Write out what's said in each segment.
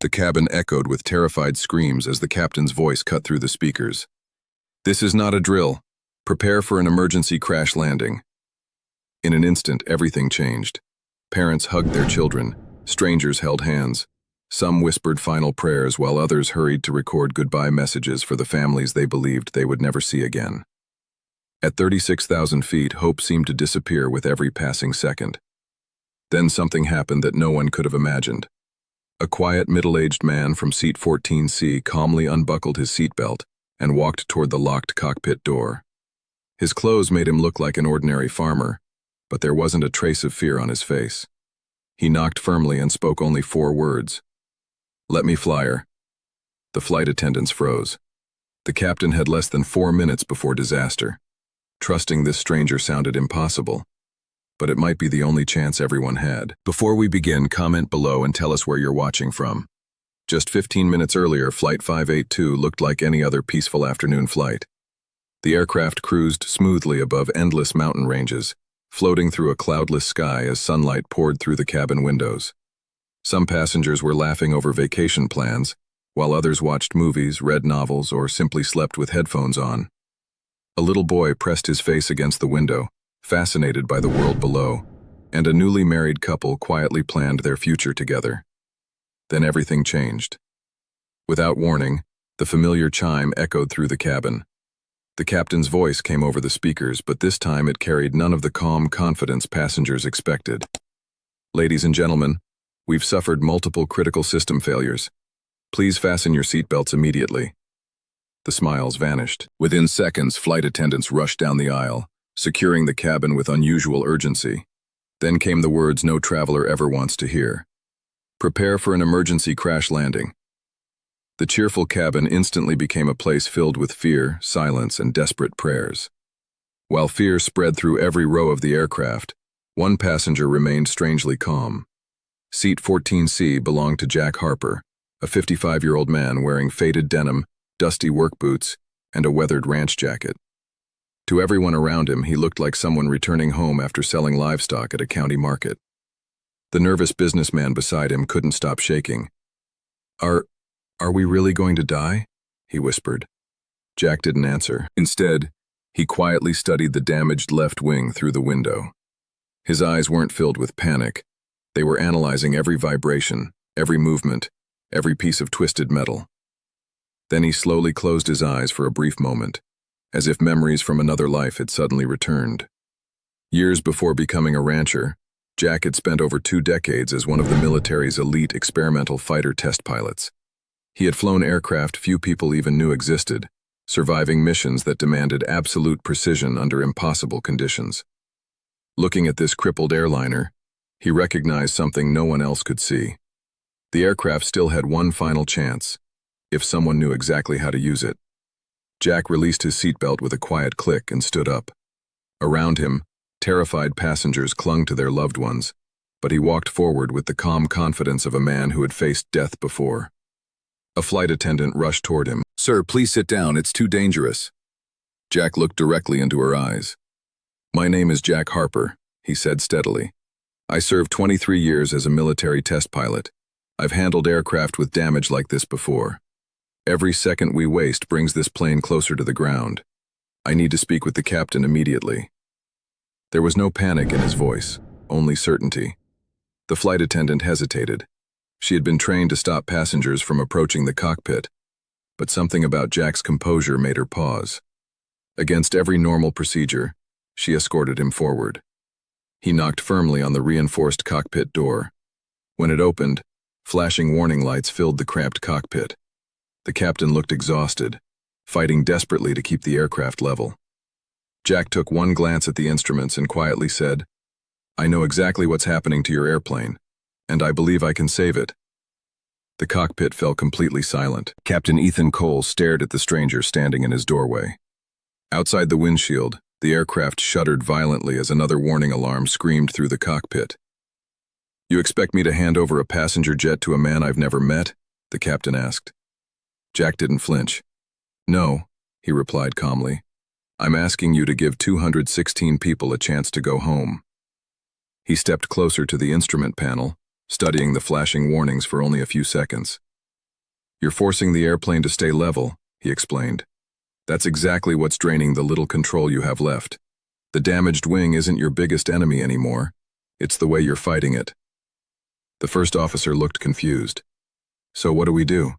The cabin echoed with terrified screams as the captain's voice cut through the speakers. "This is not a drill. Prepare for an emergency crash landing." In an instant, everything changed. Parents hugged their children, strangers held hands. Some whispered final prayers while others hurried to record goodbye messages for the families they believed they would never see again. At 36,000 feet, hope seemed to disappear with every passing second. Then something happened that no one could have imagined. A quiet, middle-aged man from seat 14C calmly unbuckled his seatbelt and walked toward the locked cockpit door. His clothes made him look like an ordinary farmer, but there wasn't a trace of fear on his face. He knocked firmly and spoke only 4 words. "Let me fly her." The flight attendants froze. The captain had less than 4 minutes before disaster. Trusting this stranger sounded impossible, but it might be the only chance everyone had. Before we begin, comment below and tell us where you're watching from. Just 15 minutes earlier, Flight 582 looked like any other peaceful afternoon flight. The aircraft cruised smoothly above endless mountain ranges, floating through a cloudless sky as sunlight poured through the cabin windows. Some passengers were laughing over vacation plans, while others watched movies, read novels, or simply slept with headphones on. A little boy pressed his face against the window, fascinated by the world below, and a newly married couple quietly planned their future together. Then everything changed. Without warning, the familiar chime echoed through the cabin. The captain's voice came over the speakers, but this time it carried none of the calm confidence passengers expected. "Ladies and gentlemen, we've suffered multiple critical system failures. Please fasten your seatbelts immediately." The smiles vanished. Within seconds, flight attendants rushed down the aisle, securing the cabin with unusual urgency. Then came the words no traveler ever wants to hear. "Prepare for an emergency crash landing." The cheerful cabin instantly became a place filled with fear, silence, and desperate prayers. While fear spread through every row of the aircraft, one passenger remained strangely calm. Seat 14C belonged to Jack Harper, a 55-year-old man wearing faded denim, dusty work boots, and a weathered ranch jacket. To everyone around him, he looked like someone returning home after selling livestock at a county market. The nervous businessman beside him couldn't stop shaking. Are we really going to die?" he whispered. Jack didn't answer. Instead, he quietly studied the damaged left wing through the window. His eyes weren't filled with panic. They were analyzing every vibration, every movement, every piece of twisted metal. Then he slowly closed his eyes for a brief moment, as if memories from another life had suddenly returned. Years before becoming a rancher, Jack had spent over 2 decades as one of the military's elite experimental fighter test pilots. He had flown aircraft few people even knew existed, surviving missions that demanded absolute precision under impossible conditions. Looking at this crippled airliner, he recognized something no one else could see. The aircraft still had one final chance, if someone knew exactly how to use it. Jack released his seatbelt with a quiet click and stood up. Around him, terrified passengers clung to their loved ones, but he walked forward with the calm confidence of a man who had faced death before. A flight attendant rushed toward him. "Sir, please sit down, it's too dangerous." Jack looked directly into her eyes. "My name is Jack Harper," he said steadily. "I served 23 years as a military test pilot. I've handled aircraft with damage like this before. Every second we waste brings this plane closer to the ground. I need to speak with the captain immediately." There was no panic in his voice, only certainty. The flight attendant hesitated. She had been trained to stop passengers from approaching the cockpit, but something about Jack's composure made her pause. Against every normal procedure, she escorted him forward. He knocked firmly on the reinforced cockpit door. When it opened, flashing warning lights filled the cramped cockpit. The captain looked exhausted, fighting desperately to keep the aircraft level. Jack took one glance at the instruments and quietly said, "I know exactly what's happening to your airplane, and I believe I can save it." The cockpit fell completely silent. Captain Ethan Cole stared at the stranger standing in his doorway. Outside the windshield, the aircraft shuddered violently as another warning alarm screamed through the cockpit. "You expect me to hand over a passenger jet to a man I've never met?" the captain asked. Jack didn't flinch. "No," he replied calmly. "I'm asking you to give 216 people a chance to go home." He stepped closer to the instrument panel, studying the flashing warnings for only a few seconds. You're forcing the airplane to stay level, he explained. That's exactly what's draining the little control you have left. The damaged wing isn't your biggest enemy anymore. It's the way you're fighting it. The first officer looked confused. So what do we do?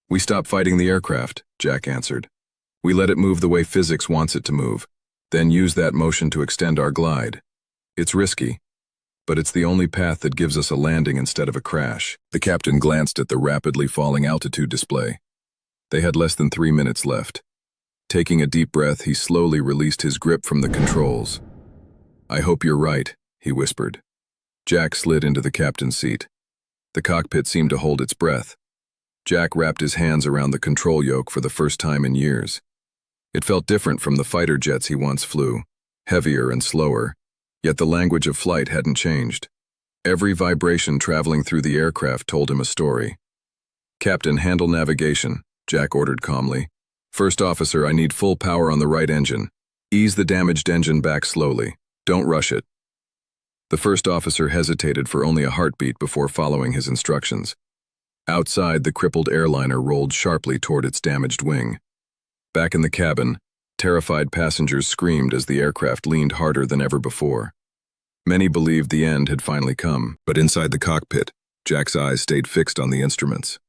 We stop fighting the aircraft, Jack answered. We let it move the way physics wants it to move, then use that motion to extend our glide. It's risky, but it's the only path that gives us a landing instead of a crash. The captain glanced at the rapidly falling altitude display. They had less than 3 minutes left. Taking a deep breath, he slowly released his grip from the controls. I hope you're right, he whispered. Jack slid into the captain's seat. The cockpit seemed to hold its breath. Jack wrapped his hands around the control yoke for the first time in years. It felt different from the fighter jets he once flew, heavier and slower, yet the language of flight hadn't changed. Every vibration traveling through the aircraft told him a story. Captain, handle navigation, Jack ordered calmly. First officer, I need full power on the right engine. Ease the damaged engine back slowly. Don't rush it. The first officer hesitated for only a heartbeat before following his instructions. Outside, the crippled airliner rolled sharply toward its damaged wing. Back in the cabin, terrified passengers screamed as the aircraft leaned harder than ever before. Many believed the end had finally come, but inside the cockpit, Jack's eyes stayed fixed on the instruments.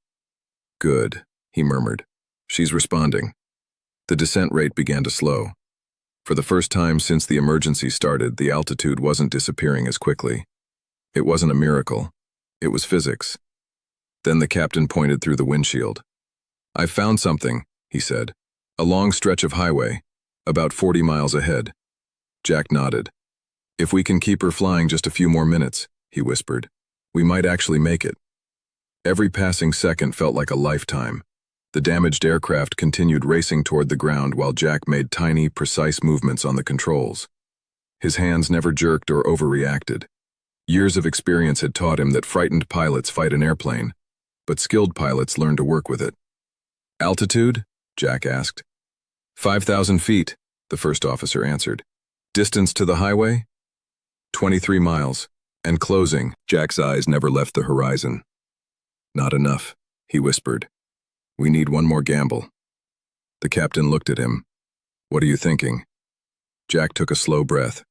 Good, he murmured. She's responding. The descent rate began to slow. For the first time since the emergency started, the altitude wasn't disappearing as quickly. It wasn't a miracle. It was physics. Then the captain pointed through the windshield. I've found something, he said. A long stretch of highway, about 40 miles ahead. Jack nodded. If we can keep her flying just a few more minutes, he whispered, we might actually make it. Every passing second felt like a lifetime. The damaged aircraft continued racing toward the ground while Jack made tiny, precise movements on the controls. His hands never jerked or overreacted. Years of experience had taught him that frightened pilots fight an airplane, but skilled pilots learn to work with it. Altitude? Jack asked. 5,000 feet, the first officer answered. Distance to the highway? 23 miles. And closing. Jack's eyes never left the horizon. Not enough, he whispered. We need one more gamble. The captain looked at him. What are you thinking? Jack took a slow breath.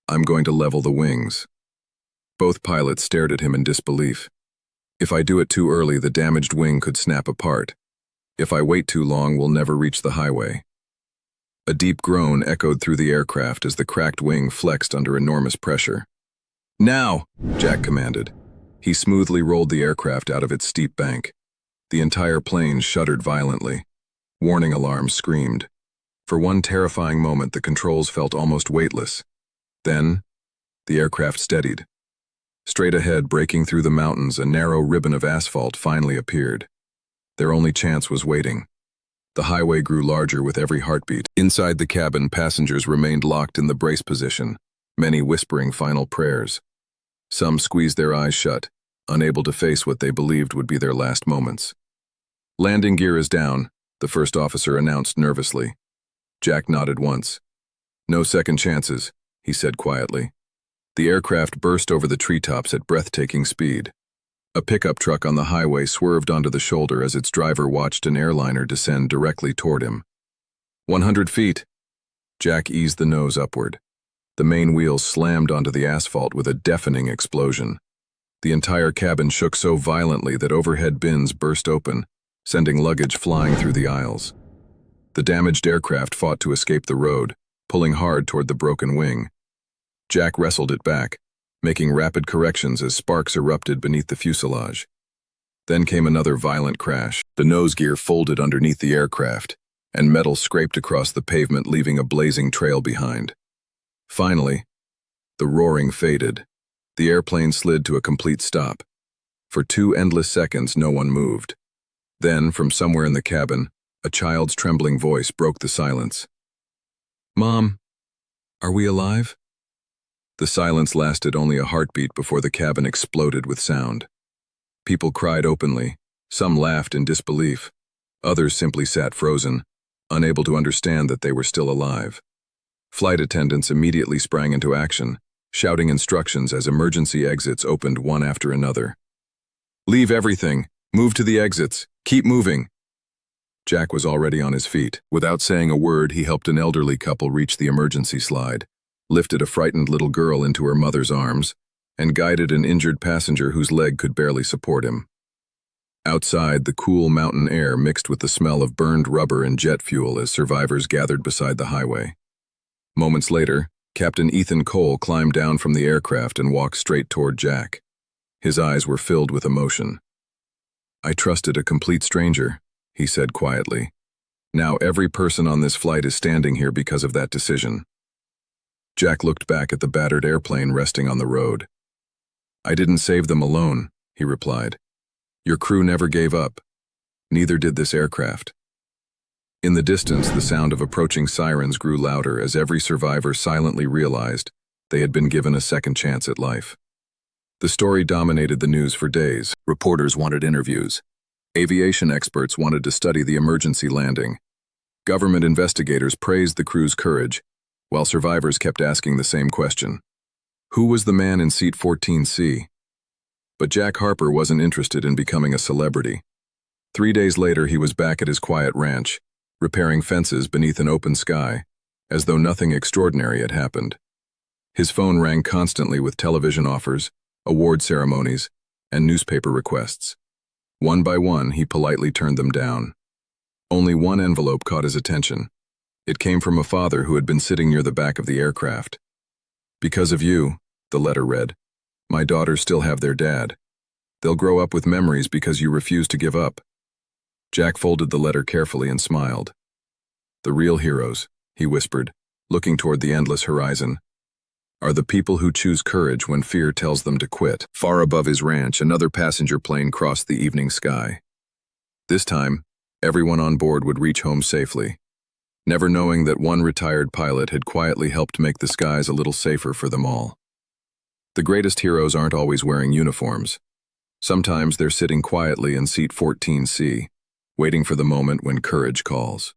I'm going to level the wings. Both pilots stared at him in disbelief. If I do it too early, the damaged wing could snap apart. If I wait too long, we'll never reach the highway. A deep groan echoed through the aircraft as the cracked wing flexed under enormous pressure. Now, Jack commanded. He smoothly rolled the aircraft out of its steep bank. The entire plane shuddered violently. Warning alarms screamed. For one terrifying moment, the controls felt almost weightless. Then, the aircraft steadied. Straight ahead, breaking through the mountains, a narrow ribbon of asphalt finally appeared. Their only chance was waiting. The highway grew larger with every heartbeat. Inside the cabin, passengers remained locked in the brace position, many whispering final prayers. Some squeezed their eyes shut, unable to face what they believed would be their last moments. Landing gear is down, the first officer announced nervously. Jack nodded once. No second chances, he said quietly. The aircraft burst over the treetops at breathtaking speed. A pickup truck on the highway swerved onto the shoulder as its driver watched an airliner descend directly toward him. 100 feet. Jack eased the nose upward. The main wheels slammed onto the asphalt with a deafening explosion. The entire cabin shook so violently that overhead bins burst open, sending luggage flying through the aisles. The damaged aircraft fought to escape the road, pulling hard toward the broken wing. Jack wrestled it back, making rapid corrections as sparks erupted beneath the fuselage. Then came another violent crash. The nose gear folded underneath the aircraft, and metal scraped across the pavement, leaving a blazing trail behind. Finally, the roaring faded. The airplane slid to a complete stop. For 2 endless seconds, no one moved. Then, from somewhere in the cabin, a child's trembling voice broke the silence. Mom, are we alive? The silence lasted only a heartbeat before the cabin exploded with sound. People cried openly. Some laughed in disbelief. Others simply sat frozen, unable to understand that they were still alive. Flight attendants immediately sprang into action, shouting instructions as emergency exits opened one after another. Leave everything, Move to the exits. Keep moving. Jack was already on his feet. Without saying a word, he helped an elderly couple reach the emergency slide, lifted a frightened little girl into her mother's arms, and guided an injured passenger whose leg could barely support him. Outside, the cool mountain air mixed with the smell of burned rubber and jet fuel as survivors gathered beside the highway. Moments later, Captain Ethan Cole climbed down from the aircraft and walked straight toward Jack. His eyes were filled with emotion. "I trusted a complete stranger," he said quietly. "Now every person on this flight is standing here because of that decision." Jack looked back at the battered airplane resting on the road. "I didn't save them alone," he replied. "Your crew never gave up. Neither did this aircraft." In the distance, the sound of approaching sirens grew louder as every survivor silently realized they had been given a second chance at life. The story dominated the news for days. Reporters wanted interviews. Aviation experts wanted to study the emergency landing. Government investigators praised the crew's courage, while survivors kept asking the same question. Who was the man in seat 14C? But Jack Harper wasn't interested in becoming a celebrity. 3 days later, he was back at his quiet ranch, repairing fences beneath an open sky, as though nothing extraordinary had happened. His phone rang constantly with television offers, award ceremonies, and newspaper requests. One by one, he politely turned them down. Only one envelope caught his attention. It came from a father who had been sitting near the back of the aircraft. "Because of you," the letter read, "my daughters still have their dad. They'll grow up with memories because you refuse to give up." Jack folded the letter carefully and smiled. "The real heroes," he whispered, looking toward the endless horizon, "are the people who choose courage when fear tells them to quit." Far above his ranch, another passenger plane crossed the evening sky. This time, everyone on board would reach home safely, never knowing that one retired pilot had quietly helped make the skies a little safer for them all. The greatest heroes aren't always wearing uniforms. Sometimes they're sitting quietly in seat 14C, waiting for the moment when courage calls.